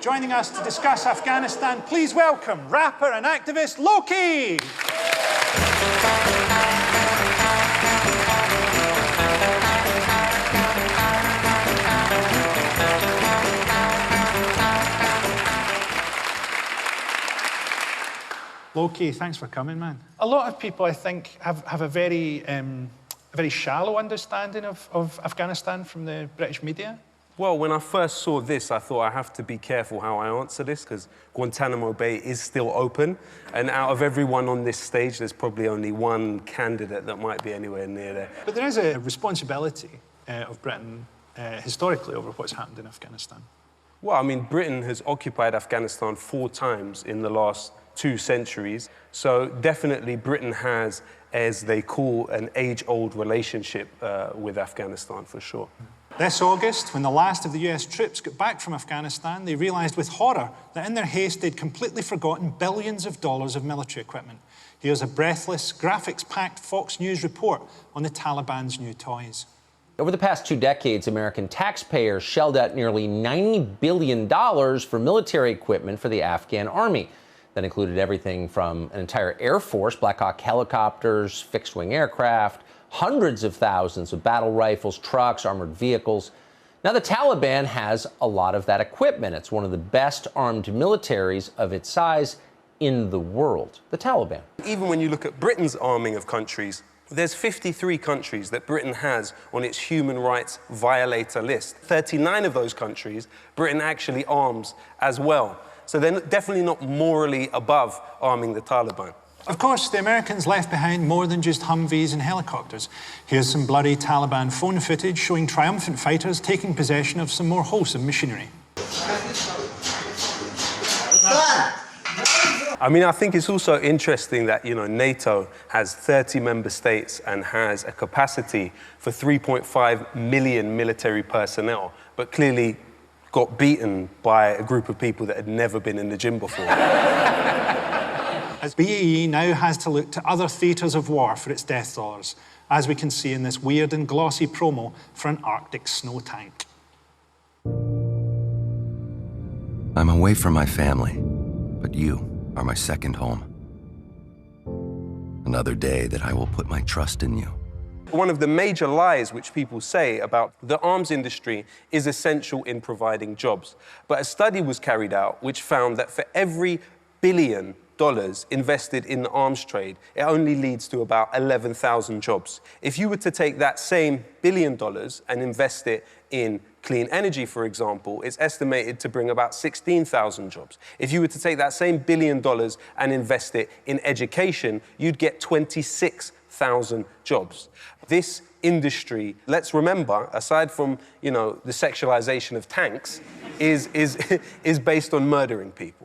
Joining us to discuss Afghanistan, please welcome rapper and activist Lowkey. Lowkey, thanks for coming, man. A lot of people, I think, have a very shallow understanding of Afghanistan from the British media. Well, when I first saw this, I thought I have to be careful how I answer this because Guantanamo Bay is still open. And out of everyone on this stage, there's probably only one candidate that might be anywhere near there. But there is a responsibility of Britain historically over what's happened in Afghanistan. Well, I mean, Britain has occupied Afghanistan 4 times in the last 2 centuries. So definitely Britain has, as they call, an age-old relationship with Afghanistan, for sure. This August, when the last of the US troops got back from Afghanistan, they realised with horror that in their haste they'd completely forgotten billions of dollars of military equipment. Here's a breathless, graphics-packed Fox News report on the Taliban's new toys. Over the past 2 decades, American taxpayers shelled out nearly $90 billion for military equipment for the Afghan army. That included everything from an entire Air Force, Black Hawk helicopters, fixed-wing aircraft, hundreds of thousands of battle rifles, trucks, armored vehicles. Now, the Taliban has a lot of that equipment. It's one of the best armed militaries of its size in the world, the Taliban. Even when you look at Britain's arming of countries, there's 53 countries that Britain has on its human rights violator list. 39 of those countries, Britain actually arms as well. So they're definitely not morally above arming the Taliban. Of course, the Americans left behind more than just Humvees and helicopters. Here's some bloody Taliban phone footage showing triumphant fighters taking possession of some more wholesome machinery. I mean, I think it's also interesting that, you know, NATO has 30 member states and has a capacity for 3.5 million military personnel, but clearly got beaten by a group of people that had never been in the gym before. As BAE now has to look to other theatres of war for its death dollars, as we can see in this weird and glossy promo for an Arctic snow tank. I'm away from my family, but you are my second home. Another day that I will put my trust in you. One of the major lies which people say about the arms industry is essential in providing jobs. But a study was carried out which found that for every $1 billion invested in the arms trade, it only leads to about 11,000 jobs. If you were to take that same $1 billion and invest it in clean energy, for example, it's estimated to bring about 16,000 jobs. If you were to take that same $1 billion and invest it in education, you'd get 26,000 jobs. This industry, let's remember, aside from, you know, the sexualization of tanks, is based on murdering people.